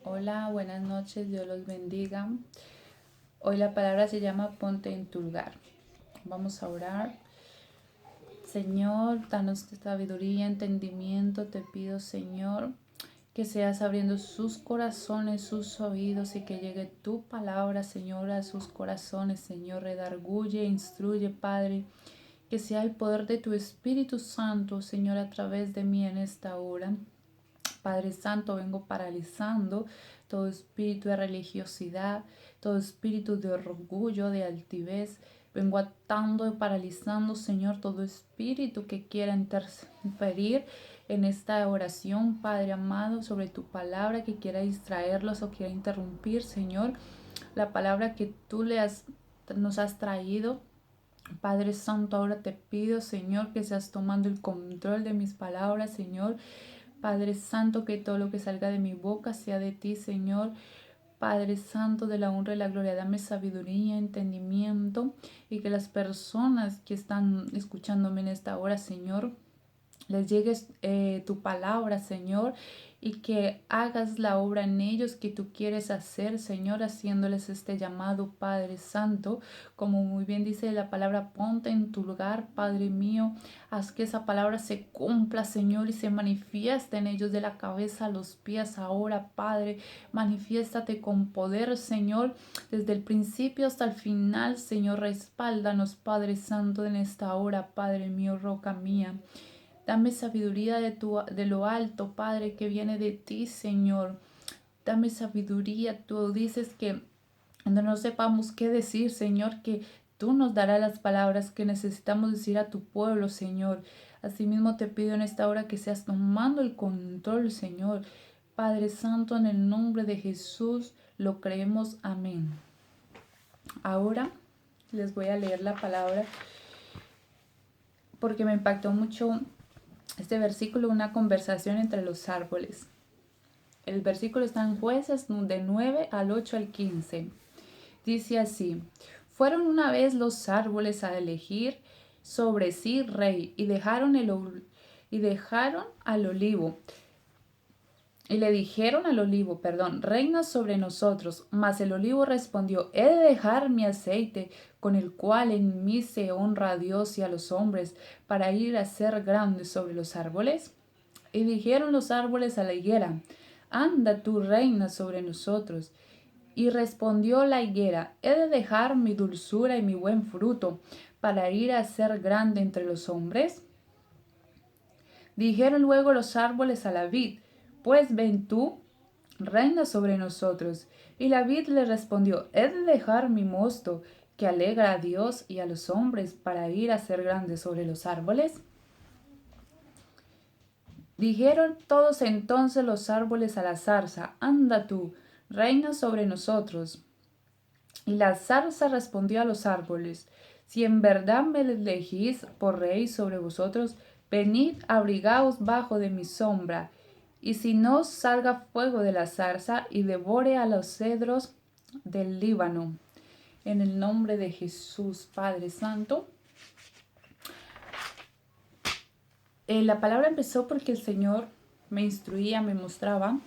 Hola, buenas noches, Dios los bendiga. Hoy la palabra se llama ponte en tu lugar. Vamos a orar. Señor, danos sabiduría, entendimiento. Te pido, Señor, que seas abriendo sus corazones, sus oídos y que llegue tu palabra, Señor, a sus corazones. Señor, redarguye, instruye, Padre. Que sea el poder de tu Espíritu Santo, Señor, a través de mí en esta hora. Padre Santo, vengo paralizando todo espíritu de religiosidad, todo espíritu de orgullo, de altivez. Vengo atando y paralizando, Señor, todo espíritu que quiera interferir en esta oración, Padre amado, sobre tu palabra, que quiera distraerlos o quiera interrumpir, Señor, la palabra que tú nos has traído. Padre Santo, ahora te pido, Señor, que seas tomando el control de mis palabras, Señor. Padre Santo, que todo lo que salga de mi boca sea de ti, Señor. Padre Santo, de la honra y la gloria, dame sabiduría, entendimiento y que las personas que están escuchándome en esta hora, Señor, les llegues tu palabra, Señor, y que hagas la obra en ellos que tú quieres hacer, Señor, haciéndoles este llamado, Padre Santo. Como muy bien dice la palabra, ponte en tu lugar, Padre mío. Haz que esa palabra se cumpla, Señor, y se manifieste en ellos de la cabeza a los pies ahora, Padre. Manifiéstate con poder, Señor, desde el principio hasta el final, Señor. Respáldanos, Padre Santo, en esta hora, Padre mío, roca mía. Dame sabiduría de lo alto, Padre, que viene de ti, Señor. Dame sabiduría. Tú dices que cuando no sepamos qué decir, Señor, que tú nos darás las palabras que necesitamos decir a tu pueblo, Señor. Asimismo te pido en esta hora que seas tomando el control, Señor. Padre Santo, en el nombre de Jesús lo creemos. Amén. Ahora les voy a leer la palabra porque me impactó mucho este versículo, una conversación entre los árboles. El versículo está en Jueces de 9 al 8 al 15. Dice así: fueron una vez los árboles a elegir sobre sí rey y dejaron al olivo. Y le dijeron al olivo, reina sobre nosotros. Mas el olivo respondió: he de dejar mi aceite, con el cual en mí se honra a Dios y a los hombres, para ir a ser grande sobre los árboles. Y dijeron los árboles a la higuera: anda tú, reina sobre nosotros. Y respondió la higuera: he de dejar mi dulzura y mi buen fruto, para ir a ser grande entre los hombres. Dijeron luego los árboles a la vid: pues ven tú, reina sobre nosotros. Y la vid le respondió: he de dejar mi mosto, que alegra a Dios y a los hombres, para ir a ser grande sobre los árboles. Dijeron todos entonces los árboles a la zarza: anda tú, reina sobre nosotros. Y la zarza respondió a los árboles: si en verdad me elegís por rey sobre vosotros, venid, abrigaos bajo de mi sombra. Y si no, salga fuego de la zarza y devore a los cedros del Líbano. En el nombre de Jesús, Padre Santo. La palabra empezó porque el Señor me instruía, me mostraba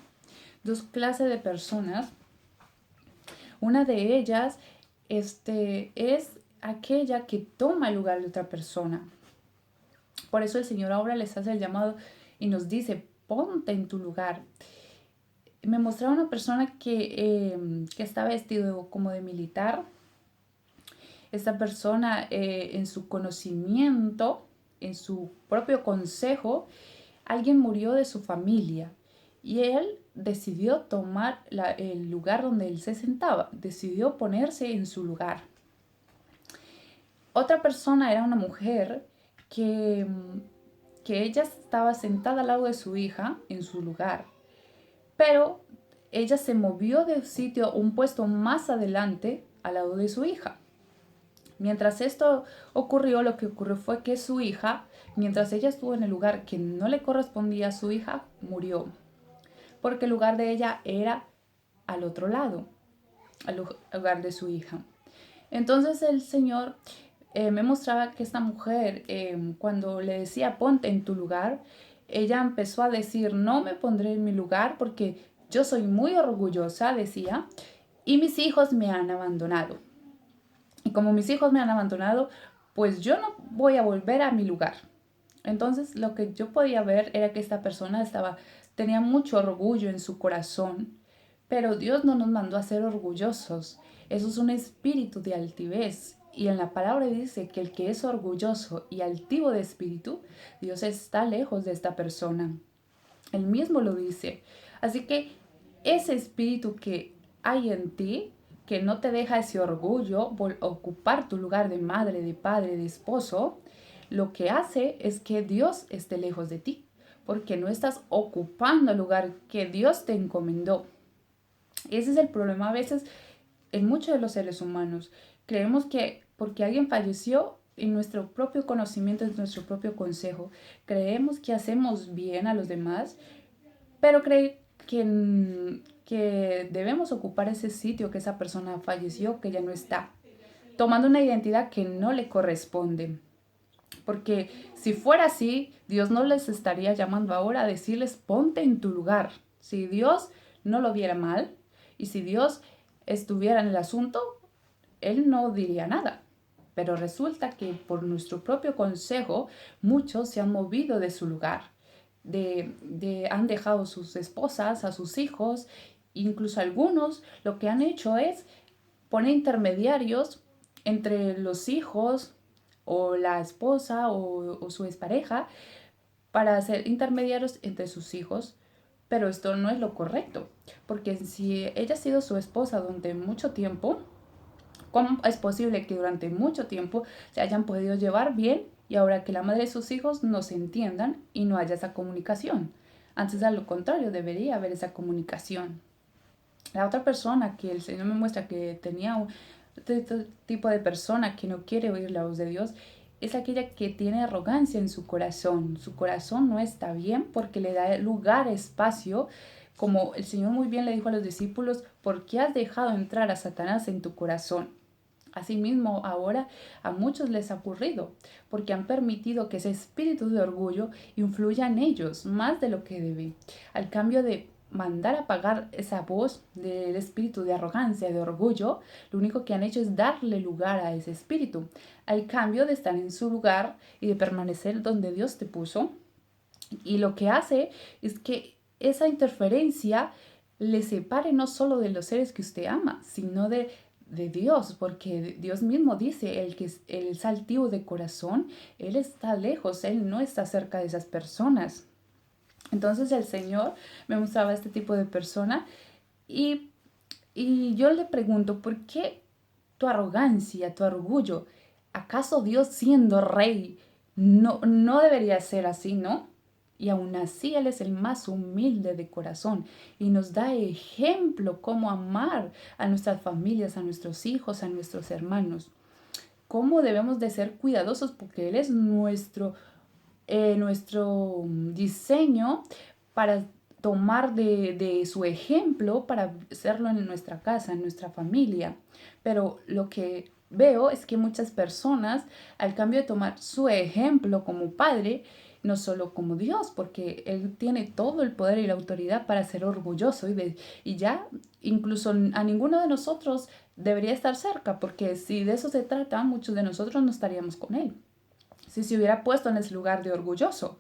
dos clases de personas. Una de ellas es aquella que toma el lugar de otra persona. Por eso el Señor ahora les hace el llamado y nos dice: ponte en tu lugar. Me mostraba una persona que está vestido como de militar. Esta persona, en su conocimiento, en su propio consejo, alguien murió de su familia y él decidió tomar el lugar donde él se sentaba, decidió ponerse en su lugar. Otra persona era una mujer que ella estaba sentada al lado de su hija en su lugar, pero ella se movió de sitio, un puesto más adelante, al lado de su hija. Mientras esto ocurrió, lo que ocurrió fue que su hija, mientras ella estuvo en el lugar que no le correspondía a su hija, murió. Porque el lugar de ella era al otro lado, al lugar de su hija. Entonces el Señor me mostraba que esta mujer, cuando le decía ponte en tu lugar, ella empezó a decir: no me pondré en mi lugar porque yo soy muy orgullosa, decía, y mis hijos me han abandonado. Y como mis hijos me han abandonado, pues yo no voy a volver a mi lugar. Entonces lo que yo podía ver era que esta persona tenía mucho orgullo en su corazón, pero Dios no nos mandó a ser orgullosos. Eso es un espíritu de altivez. Y en la palabra dice que el que es orgulloso y altivo de espíritu, Dios está lejos de esta persona. Él mismo lo dice. Así que ese espíritu que hay en ti, que no te deja ese orgullo ocupar tu lugar de madre, de padre, de esposo, lo que hace es que Dios esté lejos de ti, porque no estás ocupando el lugar que Dios te encomendó. Ese es el problema a veces en muchos de los seres humanos. Creemos que porque alguien falleció, en nuestro propio conocimiento, en nuestro propio consejo, creemos que hacemos bien a los demás, pero cree que debemos ocupar ese sitio que esa persona falleció, que ya no está, tomando una identidad que no le corresponde. Porque si fuera así, Dios no les estaría llamando ahora a decirles, ponte en tu lugar. Si Dios no lo viera mal y si Dios estuviera en el asunto, Él no diría nada. Pero resulta que por nuestro propio consejo, muchos se han movido de su lugar. Han dejado sus esposas, a sus hijos, incluso algunos lo que han hecho es poner intermediarios entre los hijos o la esposa o su expareja para ser intermediarios entre sus hijos, pero esto no es lo correcto, porque si ella ha sido su esposa durante mucho tiempo, ¿cómo es posible que durante mucho tiempo se hayan podido llevar bien y ahora que la madre de sus hijos no se entiendan y no haya esa comunicación? Antes, a lo contrario, debería haber esa comunicación. La otra persona que el Señor me muestra que tenía este tipo de persona que no quiere oír la voz de Dios es aquella que tiene arrogancia en su corazón. Su corazón no está bien porque le da lugar, espacio, como el Señor muy bien le dijo a los discípulos, ¿por qué has dejado entrar a Satanás en tu corazón? Asimismo, ahora a muchos les ha ocurrido, porque han permitido que ese espíritu de orgullo influya en ellos más de lo que debe. Al cambio de mandar a apagar esa voz del espíritu de arrogancia, de orgullo, lo único que han hecho es darle lugar a ese espíritu. Al cambio de estar en su lugar y de permanecer donde Dios te puso, y lo que hace es que esa interferencia le separe no solo de los seres que usted ama, sino de Dios, porque Dios mismo dice, el que es el altivo de corazón, Él está lejos, Él no está cerca de esas personas. Entonces el Señor me mostraba este tipo de persona y, y yo le pregunto, ¿por qué tu arrogancia, tu orgullo? ¿Acaso Dios siendo rey no debería ser así, no? Y aún así Él es el más humilde de corazón y nos da ejemplo cómo amar a nuestras familias, a nuestros hijos, a nuestros hermanos. Cómo debemos de ser cuidadosos porque Él es nuestro diseño para tomar de su ejemplo para hacerlo en nuestra casa, en nuestra familia. Pero lo que veo es que muchas personas, al cambio de tomar su ejemplo como padre, no solo como Dios, porque Él tiene todo el poder y la autoridad para ser orgulloso y ya incluso a ninguno de nosotros debería estar cerca, porque si de eso se trata, muchos de nosotros no estaríamos con Él. Si se hubiera puesto en ese lugar de orgulloso.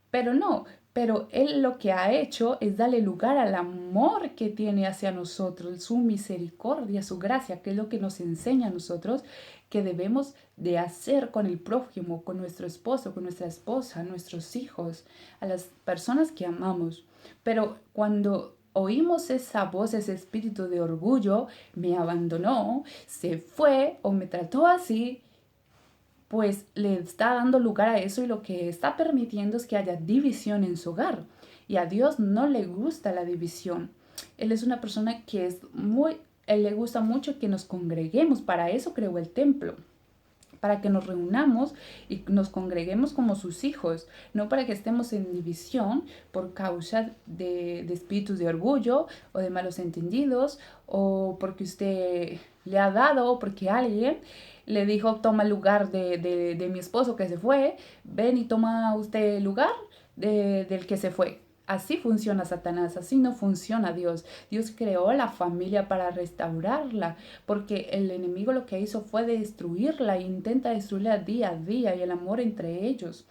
Pero no, pero Él lo que ha hecho es darle lugar al amor que tiene hacia nosotros, su misericordia, su gracia, que es lo que nos enseña a nosotros que debemos de hacer con el prójimo, con nuestro esposo, con nuestra esposa, nuestros hijos, a las personas que amamos. Pero cuando oímos esa voz, ese espíritu de orgullo, me abandonó, se fue o me trató así, pues le está dando lugar a eso y lo que está permitiendo es que haya división en su hogar. Y a Dios no le gusta la división. Él es una persona que él le gusta mucho que nos congreguemos. Para eso creó el templo. Para que nos reunamos y nos congreguemos como sus hijos, no para que estemos en división por causa de espíritus de orgullo o de malos entendidos o porque usted le ha dado o porque alguien le dijo toma el lugar de mi esposo que se fue, ven y toma usted el lugar del que se fue. Así funciona Satanás, así no funciona Dios. Dios creó la familia para restaurarla, porque el enemigo lo que hizo fue destruirla e intenta destruirla día a día y el amor entre ellos,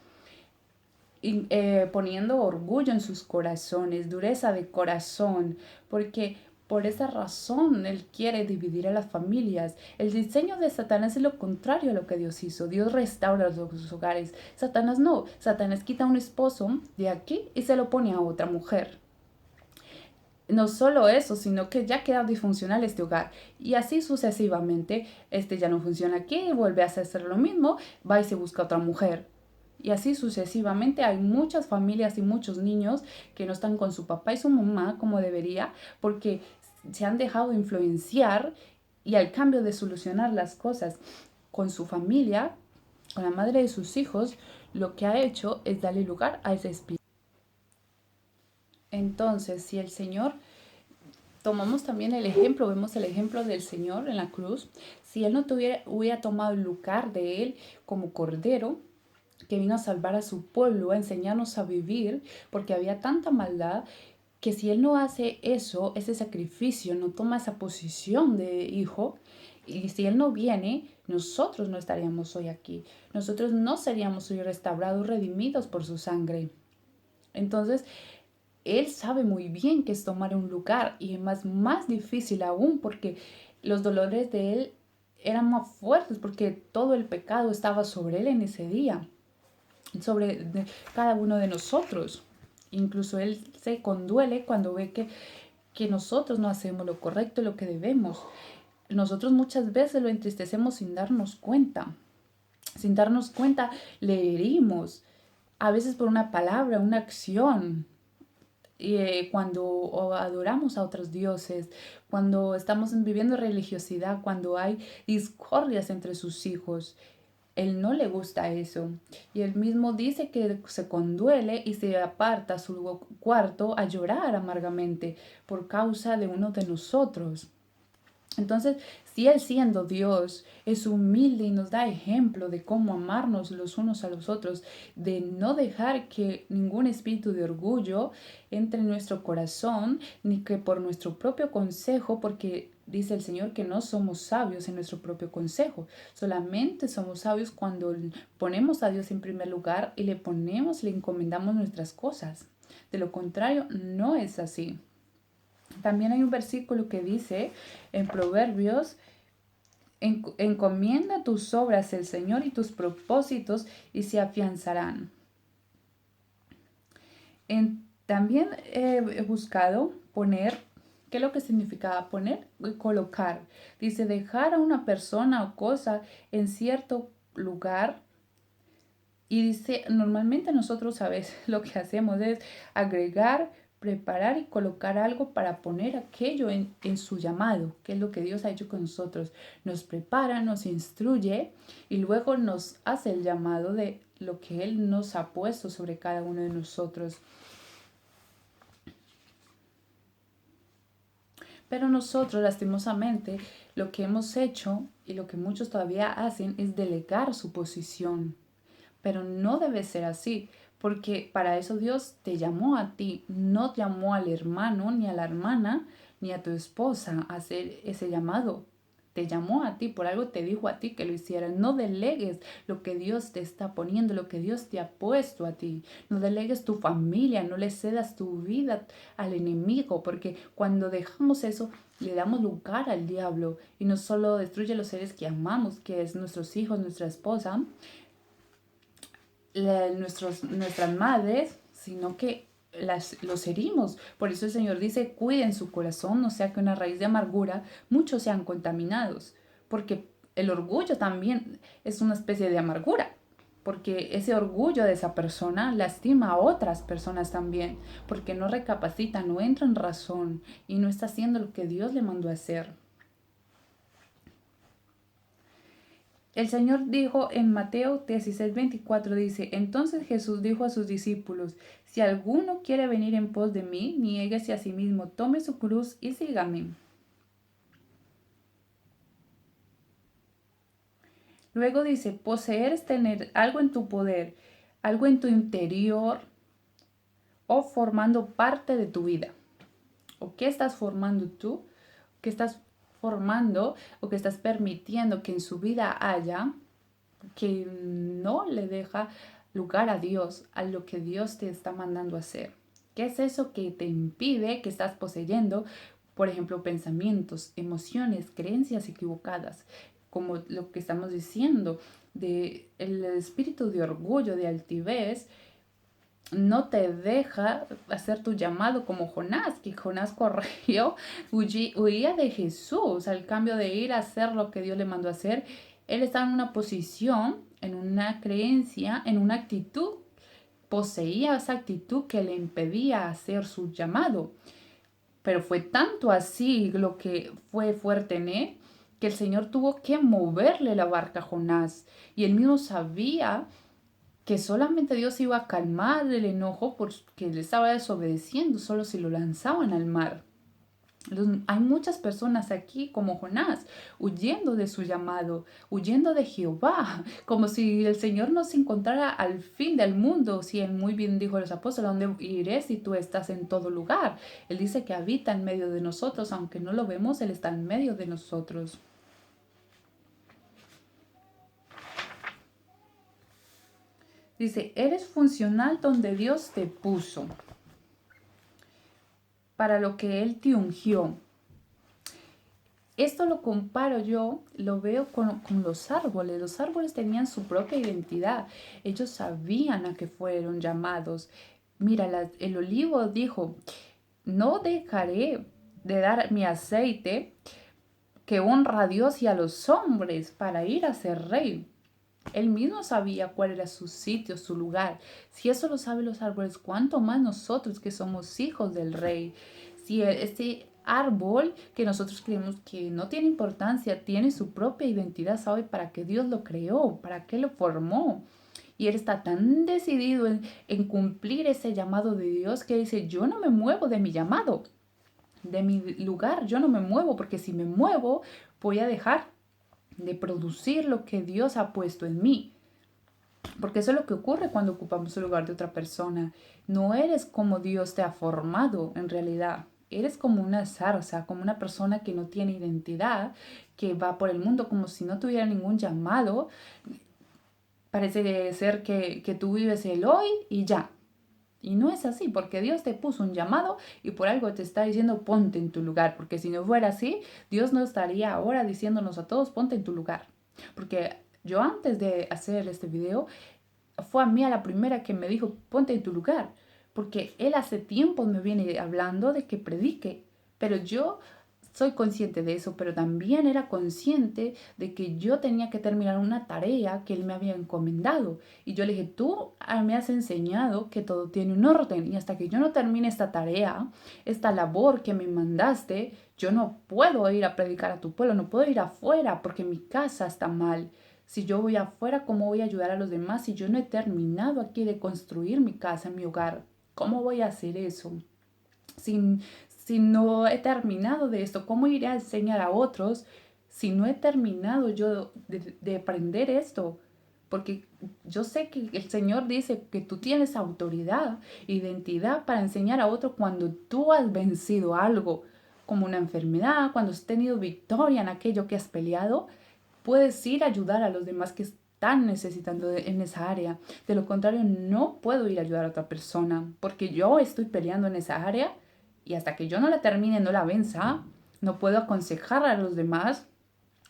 y, poniendo orgullo en sus corazones, dureza de corazón, porque por esa razón Él quiere dividir a las familias. El diseño de Satanás es lo contrario a lo que Dios hizo. Dios restaura los hogares. Satanás no. Satanás quita a un esposo de aquí y se lo pone a otra mujer. No solo eso, sino que ya queda disfuncional este hogar. Y así sucesivamente, este ya no funciona aquí, vuelve a hacer lo mismo, va y se busca otra mujer. Y así sucesivamente hay muchas familias y muchos niños que no están con su papá y su mamá como debería, porque se han dejado influenciar y al cambio de solucionar las cosas con su familia, con la madre de sus hijos, lo que ha hecho es darle lugar a ese espíritu. Entonces, si el Señor, tomamos también el ejemplo, vemos el ejemplo del Señor en la cruz, si Él no hubiera tomado el lugar de Él como cordero, que vino a salvar a su pueblo, a enseñarnos a vivir, porque había tanta maldad, que si Él no hace eso, ese sacrificio, no toma esa posición de hijo, y si Él no viene, nosotros no estaríamos hoy aquí. Nosotros no seríamos hoy restaurados, redimidos por su sangre. Entonces, Él sabe muy bien que es tomar un lugar y es más difícil aún porque los dolores de Él eran más fuertes porque todo el pecado estaba sobre Él en ese día, sobre cada uno de nosotros. Incluso Él se conduele cuando ve que nosotros no hacemos lo correcto y lo que debemos. Nosotros muchas veces lo entristecemos sin darnos cuenta. Sin darnos cuenta le herimos, a veces por una palabra, una acción. Cuando adoramos a otros dioses, cuando estamos viviendo religiosidad, cuando hay discordias entre sus hijos, Él no le gusta eso. Y Él mismo dice que se conduele y se aparta a su cuarto a llorar amargamente por causa de uno de nosotros. Entonces, si Él siendo Dios es humilde y nos da ejemplo de cómo amarnos los unos a los otros, de no dejar que ningún espíritu de orgullo entre en nuestro corazón, ni que por nuestro propio consejo, porque dice el Señor que no somos sabios en nuestro propio consejo, solamente somos sabios cuando ponemos a Dios en primer lugar y le encomendamos nuestras cosas. De lo contrario, no es así. También hay un versículo que dice en Proverbios, encomienda tus obras al Señor y tus propósitos y se afianzarán. También he buscado poner, ¿qué es lo que significaba poner? Colocar. Dice, dejar a una persona o cosa en cierto lugar. Y dice, normalmente nosotros a veces lo que hacemos es agregar, preparar y colocar algo para poner aquello en su llamado, que es lo que Dios ha hecho con nosotros. Nos prepara, nos instruye y luego nos hace el llamado de lo que Él nos ha puesto sobre cada uno de nosotros. Pero nosotros, lastimosamente, lo que hemos hecho y lo que muchos todavía hacen es delegar su posición. Pero no debe ser así, porque para eso Dios te llamó a ti, no llamó al hermano, ni a la hermana, ni a tu esposa a hacer ese llamado. Te llamó a ti, por algo te dijo a ti que lo hicieras. No delegues lo que Dios te está poniendo, lo que Dios te ha puesto a ti. No delegues tu familia, no le cedas tu vida al enemigo, porque cuando dejamos eso, le damos lugar al diablo y no solo destruye los seres que amamos, que es nuestros hijos, nuestra esposa, nuestras madres, sino que los herimos. Por eso el Señor dice, cuiden su corazón, no sea que una raíz de amargura muchos sean contaminados, porque el orgullo también es una especie de amargura, porque ese orgullo de esa persona lastima a otras personas también, porque no recapacita, no entra en razón y no está haciendo lo que Dios le mandó a hacer. El Señor dijo en Mateo 16:24, dice, entonces Jesús dijo a sus discípulos, si alguno quiere venir en pos de mí, niéguese a sí mismo, tome su cruz y sígame. Luego dice, poseer es tener algo en tu poder, algo en tu interior, o formando parte de tu vida. ¿O qué estás formando tú? ¿Qué estás formando o que estás permitiendo que en su vida haya que no le deja lugar a Dios, a lo que Dios te está mandando a hacer? ¿Qué es eso que te impide, que estás poseyendo? Por ejemplo, pensamientos, emociones, creencias equivocadas, como lo que estamos diciendo, de el espíritu de orgullo, de altivez, no te deja hacer tu llamado como Jonás, que Jonás corrió, huía de Jesús, al cambio de ir a hacer lo que Dios le mandó a hacer. Él estaba en una posición, en una creencia, en una actitud, poseía esa actitud que le impedía hacer su llamado. Pero fue tanto así lo que fue fuerte en él, que el Señor tuvo que moverle la barca a Jonás. Y él mismo sabía que solamente Dios iba a calmar el enojo porque le estaba desobedeciendo solo si lo lanzaban al mar. Hay muchas personas aquí como Jonás, huyendo de su llamado, huyendo de Jehová, como si el Señor no se encontrara al fin del mundo. Si él muy bien dijo a los apóstoles, ¿dónde iré si tú estás en todo lugar? Él dice que habita en medio de nosotros, aunque no lo vemos, Él está en medio de nosotros. Dice, eres funcional donde Dios te puso, para lo que Él te ungió. Esto lo comparo yo, lo veo con los árboles. Los árboles tenían su propia identidad. Ellos sabían a qué fueron llamados. Mira, el olivo dijo, no dejaré de dar mi aceite que honra a Dios y a los hombres para ir a ser rey. Él mismo sabía cuál era su sitio, su lugar. Si eso lo saben los árboles, ¿cuánto más nosotros que somos hijos del rey? Si este árbol que nosotros creemos que no tiene importancia, tiene su propia identidad, sabe para qué Dios lo creó, para qué lo formó. Y él está tan decidido en cumplir ese llamado de Dios que dice, yo no me muevo de mi llamado, de mi lugar, yo no me muevo, porque si me muevo voy a dejar de producir lo que Dios ha puesto en mí. Porque eso es lo que ocurre cuando ocupamos el lugar de otra persona. No eres como Dios te ha formado en realidad. Eres como una zarza, como una persona que no tiene identidad, que va por el mundo como si no tuviera ningún llamado. Parece ser que tú vives el hoy y ya. Y no es así, porque Dios te puso un llamado y por algo te está diciendo ponte en tu lugar. Porque si no fuera así, Dios no estaría ahora diciéndonos a todos ponte en tu lugar. Porque yo antes de hacer este video, fue a mí a la primera que me dijo, ponte en tu lugar, porque él hace tiempo me viene hablando de que predique, pero yo soy consciente de eso, pero también era consciente de que yo tenía que terminar una tarea que él me había encomendado. Y yo le dije, tú me has enseñado que todo tiene un orden y hasta que yo no termine esta tarea, esta labor que me mandaste, yo no puedo ir a predicar a tu pueblo, no puedo ir afuera porque mi casa está mal. Si yo voy afuera, ¿cómo voy a ayudar a los demás si yo no he terminado aquí de construir mi casa, mi hogar? ¿Cómo voy a hacer eso? Si no he terminado de esto, ¿cómo iré a enseñar a otros si no he terminado yo de aprender esto? Porque yo sé que el Señor dice que tú tienes autoridad, identidad para enseñar a otro cuando tú has vencido algo, como una enfermedad, cuando has tenido victoria en aquello que has peleado, puedes ir a ayudar a los demás que están necesitando en esa área. De lo contrario, no puedo ir a ayudar a otra persona porque yo estoy peleando en esa área y hasta que yo no la termine, no la venza, no puedo aconsejar a los demás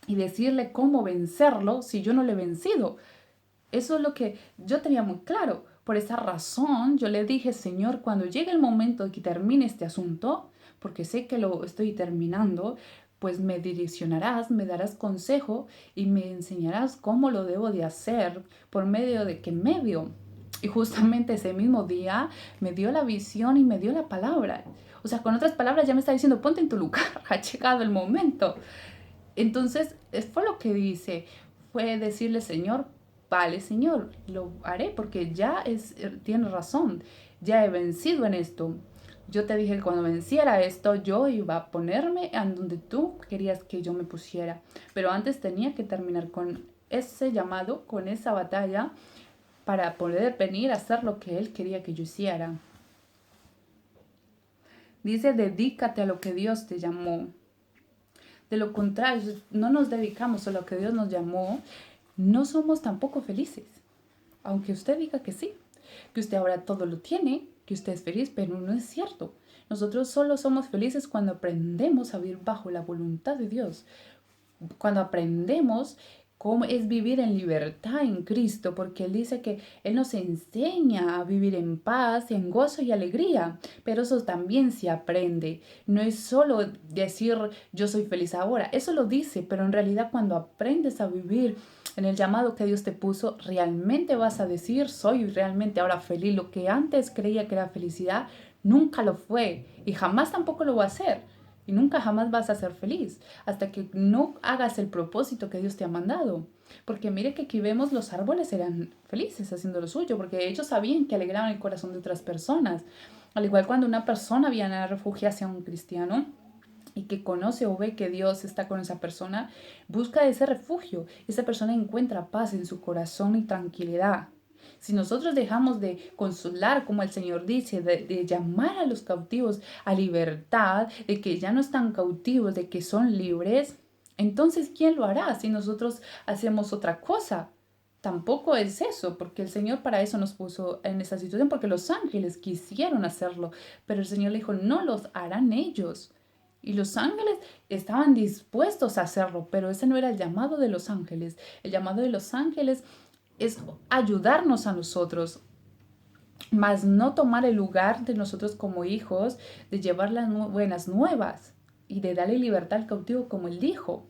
y decirle cómo vencerlo si yo no le he vencido. Eso es lo que yo tenía muy claro. Por esa razón yo le dije, Señor, cuando llegue el momento de que termine este asunto, porque sé que lo estoy terminando, pues me direccionarás, me darás consejo y me enseñarás cómo lo debo de hacer, por medio de qué medio. Y justamente ese mismo día me dio la visión y me dio la palabra. O sea, con otras palabras ya me está diciendo, ponte en tu lugar, ha llegado el momento. Entonces, fue lo que dice, fue decirle, Señor, vale, Señor, lo haré porque ya tiene razón, ya he vencido en esto. Yo te dije que cuando venciera esto, yo iba a ponerme en donde tú querías que yo me pusiera. Pero antes tenía que terminar con ese llamado, con esa batalla, para poder venir a hacer lo que Él quería que yo hiciera. Dice, dedícate a lo que Dios te llamó. De lo contrario, si no nos dedicamos a lo que Dios nos llamó, no somos tampoco felices. Aunque usted diga que sí, que usted ahora todo lo tiene, que usted es feliz, pero no es cierto. Nosotros solo somos felices cuando aprendemos a vivir bajo la voluntad de Dios, cuando aprendemos cómo es vivir en libertad en Cristo, porque Él dice que Él nos enseña a vivir en paz, en gozo y alegría, pero eso también se aprende. No es solo decir yo soy feliz ahora, eso lo dice, pero en realidad cuando aprendes a vivir en el llamado que Dios te puso, realmente vas a decir soy realmente ahora feliz. Lo que antes creía que era felicidad, nunca lo fue y jamás tampoco lo va a ser. Y nunca jamás vas a ser feliz hasta que no hagas el propósito que Dios te ha mandado. Porque mire que aquí vemos los árboles eran felices haciendo lo suyo, porque ellos sabían que alegraban el corazón de otras personas. Al igual cuando una persona viene a refugiarse a un cristiano y que conoce o ve que Dios está con esa persona, busca ese refugio. Esa persona encuentra paz en su corazón y tranquilidad. Si nosotros dejamos de consolar, como el Señor dice, de llamar a los cautivos a libertad, de que ya no están cautivos, de que son libres, entonces ¿quién lo hará si nosotros hacemos otra cosa? Tampoco es eso, porque el Señor para eso nos puso en esa situación, porque los ángeles quisieron hacerlo, pero el Señor le dijo, no los harán ellos. Y los ángeles estaban dispuestos a hacerlo, pero ese no era el llamado de los ángeles. El llamado de los ángeles es ayudarnos a nosotros, más no tomar el lugar de nosotros como hijos, de llevar las buenas nuevas y de darle libertad al cautivo como él dijo.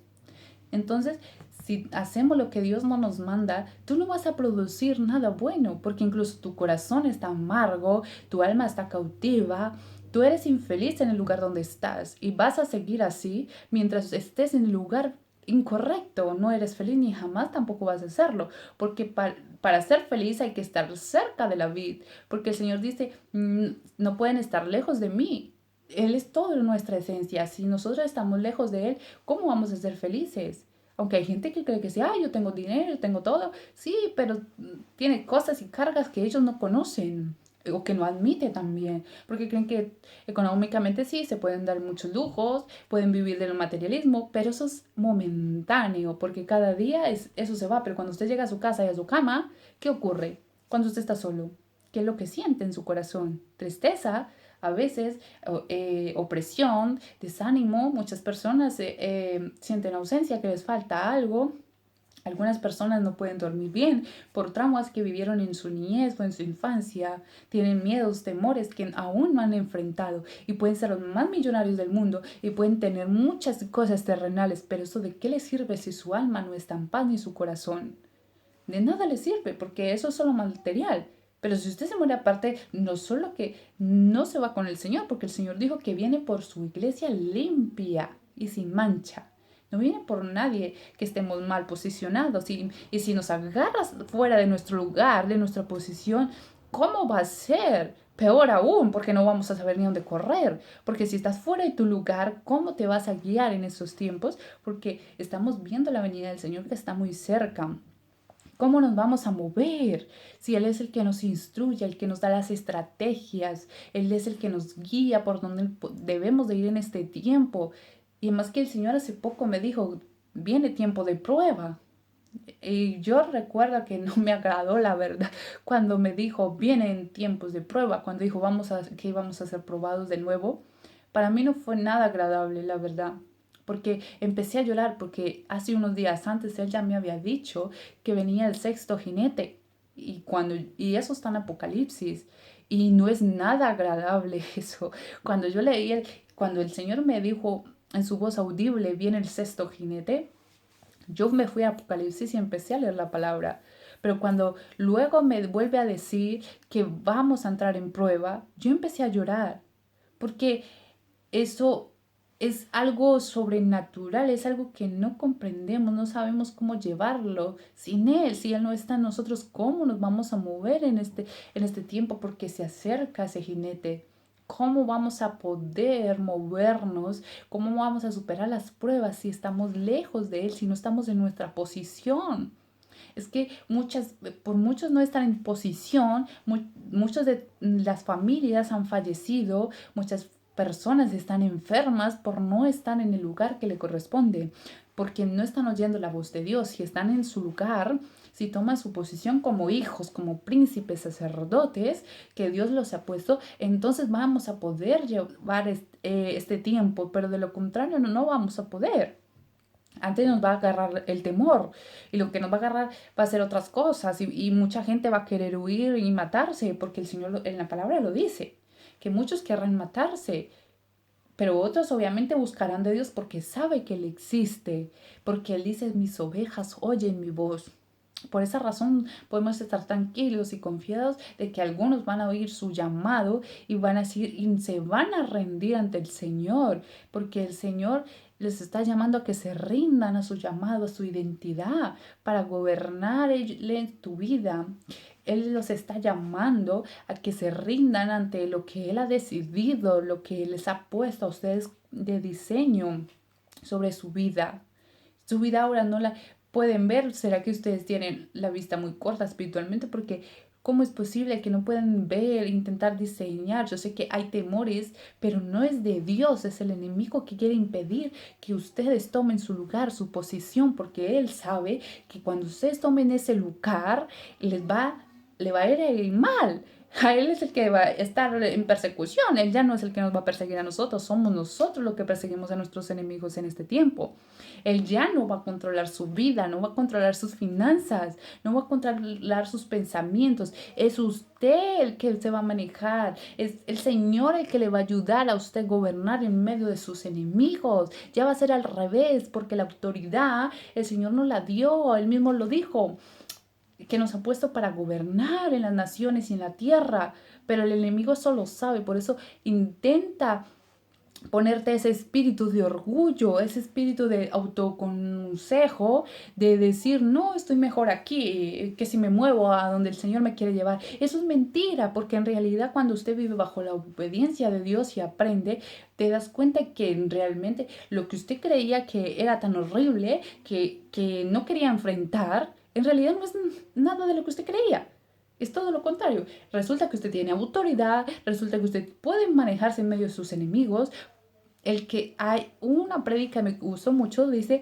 Entonces, si hacemos lo que Dios no nos manda, tú no vas a producir nada bueno, porque incluso tu corazón está amargo, tu alma está cautiva, tú eres infeliz en el lugar donde estás y vas a seguir así mientras estés en el lugar incorrecto. No eres feliz ni jamás tampoco vas a serlo, porque para ser feliz hay que estar cerca de la vid, porque el Señor dice, no pueden estar lejos de mí. Él es todo nuestra esencia. Si nosotros estamos lejos de Él, ¿cómo vamos a ser felices? Aunque hay gente que cree que sí, yo tengo dinero, tengo todo. Sí, pero tiene cosas y cargas que ellos no conocen o que no admite también, porque creen que económicamente sí, se pueden dar muchos lujos, pueden vivir del materialismo, pero eso es momentáneo, porque cada día eso se va, pero cuando usted llega a su casa y a su cama, ¿qué ocurre? Cuando usted está solo, ¿qué es lo que siente en su corazón? Tristeza, a veces opresión, desánimo. Muchas personas sienten ausencia, que les falta algo. Algunas personas no pueden dormir bien por traumas que vivieron en su niñez o en su infancia. Tienen miedos, temores que aún no han enfrentado y pueden ser los más millonarios del mundo y pueden tener muchas cosas terrenales, pero eso de qué les sirve si su alma no está en paz ni su corazón. De nada le sirve porque eso es solo material. Pero si usted se muere aparte, no solo que no se va con el Señor, porque el Señor dijo que viene por su iglesia limpia y sin mancha. No viene por nadie que estemos mal posicionados. Y si nos agarras fuera de nuestro lugar, de nuestra posición, ¿cómo va a ser? Peor aún, porque no vamos a saber ni dónde correr. Porque si estás fuera de tu lugar, ¿cómo te vas a guiar en esos tiempos? Porque estamos viendo la venida del Señor que está muy cerca. ¿Cómo nos vamos a mover? Si Él es el que nos instruye, el que nos da las estrategias, Él es el que nos guía por donde debemos de ir en este tiempo. Y más que el Señor hace poco me dijo, viene tiempo de prueba. Y yo recuerdo que no me agradó, la verdad, cuando me dijo, vienen tiempos de prueba, cuando dijo, que íbamos a ser probados de nuevo. Para mí no fue nada agradable, la verdad, porque empecé a llorar porque hace unos días antes él ya me había dicho que venía el sexto jinete y eso está en Apocalipsis y no es nada agradable eso. Cuando yo leí, cuando el Señor me dijo en su voz audible, viene el sexto jinete, yo me fui a Apocalipsis y empecé a leer la palabra. Pero cuando luego me vuelve a decir que vamos a entrar en prueba, yo empecé a llorar porque eso es algo sobrenatural, es algo que no comprendemos, no sabemos cómo llevarlo sin Él. Si Él no está en nosotros, ¿cómo nos vamos a mover en este tiempo? Porque se acerca ese jinete. ¿Cómo vamos a poder movernos? ¿Cómo vamos a superar las pruebas si estamos lejos de Él, si no estamos en nuestra posición? Es que por muchos no están en posición, muchos de las familias han fallecido, muchas personas están enfermas por no estar en el lugar que le corresponde, porque no están oyendo la voz de Dios. Si están en su lugar, si toman su posición como hijos, como príncipes, sacerdotes, que Dios los ha puesto, entonces vamos a poder llevar este tiempo, pero de lo contrario no vamos a poder. Antes nos va a agarrar el temor y lo que nos va a agarrar va a ser otras cosas y mucha gente va a querer huir y matarse porque el Señor en la palabra lo dice, que muchos querrán matarse, pero otros obviamente buscarán de Dios porque sabe que Él existe, porque Él dice, mis ovejas oyen mi voz. Por esa razón podemos estar tranquilos y confiados de que algunos van a oír su llamado y van a decir y se van a rendir ante el Señor, porque el Señor les está llamando a que se rindan a su llamado, a su identidad, para gobernar en tu vida. Él los está llamando a que se rindan ante lo que Él ha decidido, lo que les ha puesto a ustedes de diseño sobre su vida. Su vida ahora no la pueden ver. ¿Será que ustedes tienen la vista muy corta espiritualmente? Porque ¿cómo es posible que no puedan ver, intentar diseñar? Yo sé que hay temores, pero no es de Dios, es el enemigo que quiere impedir que ustedes tomen su lugar, su posición, porque Él sabe que cuando ustedes tomen ese lugar, le va a ir mal. A Él es el que va a estar en persecución. Él ya no es el que nos va a perseguir a nosotros. Somos nosotros los que perseguimos a nuestros enemigos en este tiempo. Él ya no va a controlar su vida, no va a controlar sus finanzas, no va a controlar sus pensamientos. Es usted el que se va a manejar. Es el Señor el que le va a ayudar a usted a gobernar en medio de sus enemigos. Ya va a ser al revés, porque la autoridad el Señor nos la dio. Él mismo lo dijo, que nos ha puesto para gobernar en las naciones y en la tierra, pero el enemigo solo sabe, por eso intenta ponerte ese espíritu de orgullo, ese espíritu de autoconsejo, de decir, no, estoy mejor aquí, que si me muevo a donde el Señor me quiere llevar. Eso es mentira, porque en realidad cuando usted vive bajo la obediencia de Dios y aprende, te das cuenta que realmente lo que usted creía que era tan horrible, que no quería enfrentar, en realidad no es nada de lo que usted creía. Es todo lo contrario. Resulta que usted tiene autoridad, resulta que usted puede manejarse en medio de sus enemigos. El que hay una prédica me gustó mucho, dice,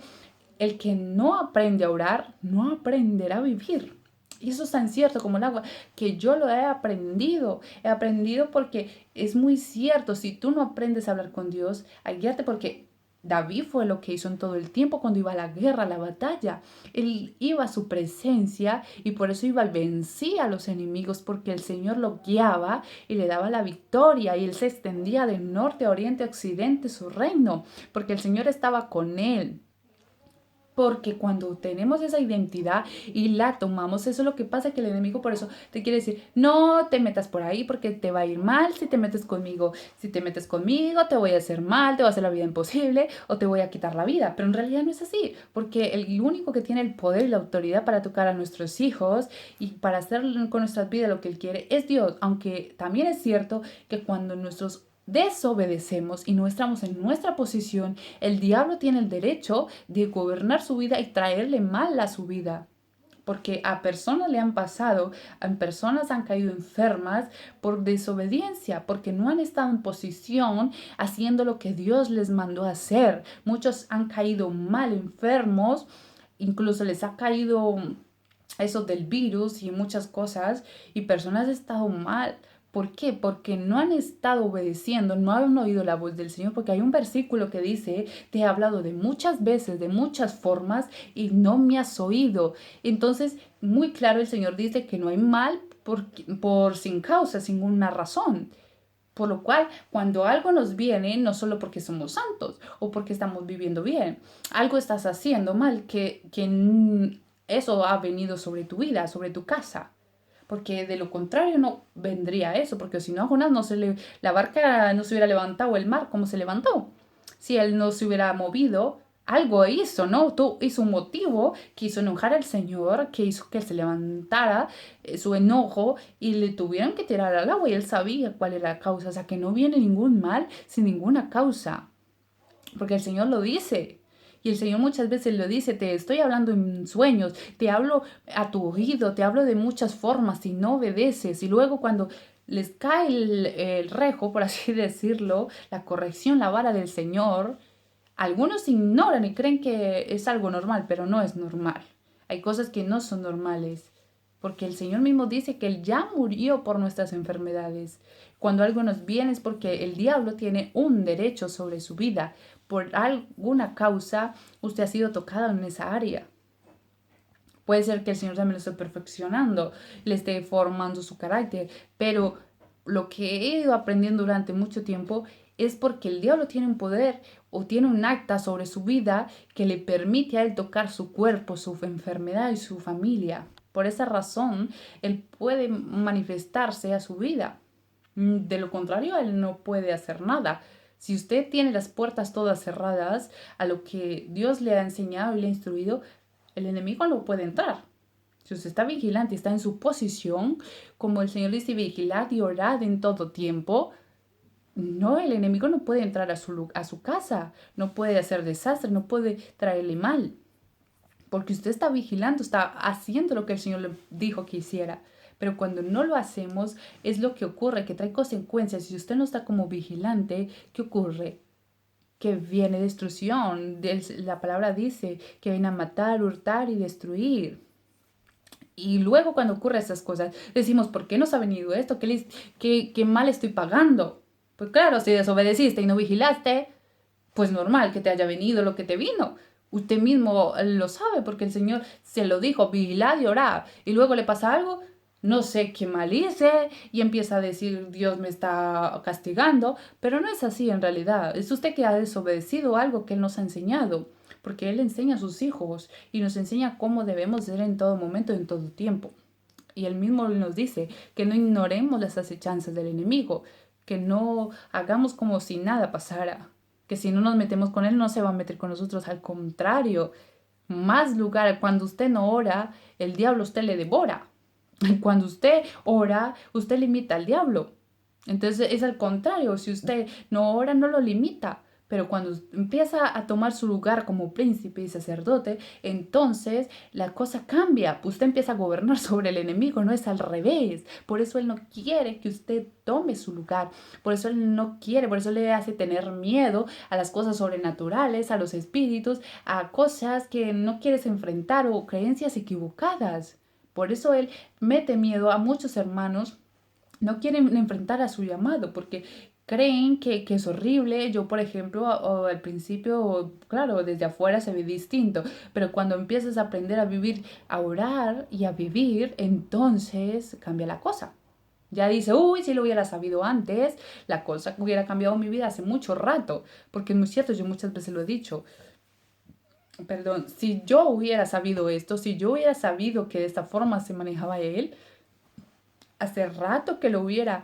el que no aprende a orar, no aprenderá a vivir. Y eso es tan cierto como el agua, que yo lo he aprendido porque es muy cierto, si tú no aprendes a hablar con Dios, a guiarte, porque David fue lo que hizo en todo el tiempo cuando iba a la guerra, a la batalla. Él iba a su presencia y por eso iba, vencía a los enemigos, porque el Señor lo guiaba y le daba la victoria y él se extendía de norte a oriente a occidente su reino, porque el Señor estaba con él. Porque cuando tenemos esa identidad y la tomamos, eso es lo que pasa, que el enemigo por eso te quiere decir, no te metas por ahí porque te va a ir mal si te metes conmigo. Si te metes conmigo te voy a hacer mal, te voy a hacer la vida imposible o te voy a quitar la vida. Pero en realidad no es así, porque el único que tiene el poder y la autoridad para tocar a nuestros hijos y para hacer con nuestras vidas lo que Él quiere es Dios. Aunque también es cierto que cuando nuestros desobedecemos y no estamos en nuestra posición, el diablo tiene el derecho de gobernar su vida y traerle mal a su vida. Porque a personas le han pasado, a personas han caído enfermas por desobediencia, porque no han estado en posición haciendo lo que Dios les mandó a hacer. Muchos han caído mal, enfermos, incluso les ha caído eso del virus y muchas cosas, y personas han estado mal. ¿Por qué? Porque no han estado obedeciendo, no han oído la voz del Señor, porque hay un versículo que dice, te he hablado de muchas veces, de muchas formas, y no me has oído. Entonces, muy claro el Señor dice que no hay mal por sin causa, sin una razón. Por lo cual, cuando algo nos viene, no solo porque somos santos o porque estamos viviendo bien, algo estás haciendo mal, que eso ha venido sobre tu vida, sobre tu casa. Porque de lo contrario no vendría eso, porque si no a Jonás la barca no se hubiera levantado, el mar como se levantó. Si él no se hubiera movido, algo hizo, ¿no? Hizo un motivo que hizo enojar al Señor, que hizo que él se levantara su enojo y le tuvieron que tirar al agua y él sabía cuál era la causa. O sea, que no viene ningún mal sin ninguna causa, porque el Señor lo dice. Y el Señor muchas veces lo dice, te estoy hablando en sueños, te hablo a tu oído, te hablo de muchas formas y no obedeces. Y luego cuando les cae el rejo, por así decirlo, la corrección, la vara del Señor. Algunos ignoran y creen que es algo normal, pero no es normal. Hay cosas que no son normales, porque el Señor mismo dice que Él ya murió por nuestras enfermedades. Cuando algo nos viene es porque el diablo tiene un derecho sobre su vida. Por alguna causa usted ha sido tocado en esa área. Puede ser que el Señor también lo esté perfeccionando, le esté formando su carácter, pero lo que he ido aprendiendo durante mucho tiempo es porque el diablo tiene un poder o tiene un acta sobre su vida que le permite a él tocar su cuerpo, su enfermedad y su familia. Por esa razón, él puede manifestarse a su vida. De lo contrario, él no puede hacer nada. Si usted tiene las puertas todas cerradas a lo que Dios le ha enseñado y le ha instruido, el enemigo no puede entrar. Si usted está vigilante, está en su posición, como el Señor dice, vigilad y orad en todo tiempo, no, el enemigo no puede entrar a su casa, no puede hacer desastre, no puede traerle mal, porque usted está vigilando, está haciendo lo que el Señor le dijo que hiciera. Pero cuando no lo hacemos, es lo que ocurre, que trae consecuencias. Si usted no está como vigilante, ¿qué ocurre? Que viene destrucción. La palabra dice que viene a matar, hurtar y destruir. Y luego cuando ocurren esas cosas, decimos, ¿por qué nos ha venido esto? ¿Qué mal estoy pagando? Pues claro, si desobedeciste y no vigilaste, pues normal que te haya venido lo que te vino. Usted mismo lo sabe porque el Señor se lo dijo, vigilad y orad. Y luego le pasa algo, no sé qué mal hice y empieza a decir, Dios me está castigando, pero no es así en realidad. Es usted que ha desobedecido algo que Él nos ha enseñado, porque Él enseña a sus hijos y nos enseña cómo debemos ser en todo momento, en todo tiempo. Y Él mismo nos dice que no ignoremos las acechanzas del enemigo, que no hagamos como si nada pasara, que si no nos metemos con Él no se va a meter con nosotros, al contrario, más lugar, cuando usted no ora, el diablo usted le devora. Cuando usted ora, usted limita al diablo. Entonces es al contrario, si usted no ora, no lo limita. Pero cuando empieza a tomar su lugar como príncipe y sacerdote, entonces la cosa cambia. Usted empieza a gobernar sobre el enemigo, no es al revés. Por eso él no quiere que usted tome su lugar. Por eso él no quiere, por eso le hace tener miedo a las cosas sobrenaturales, a los espíritus, a cosas que no quieres enfrentar o creencias equivocadas. Por eso él mete miedo a muchos hermanos, no quieren enfrentar a su llamado porque creen que es horrible. Yo, por ejemplo, al principio, claro, desde afuera se ve distinto, pero cuando empiezas a aprender a vivir, a orar y a vivir, entonces cambia la cosa. Ya dice, uy, si lo hubiera sabido antes, la cosa hubiera cambiado mi vida hace mucho rato, porque es muy cierto, yo muchas veces lo he dicho. Perdón, si yo hubiera sabido esto, si yo hubiera sabido que de esta forma se manejaba él, hace rato que lo hubiera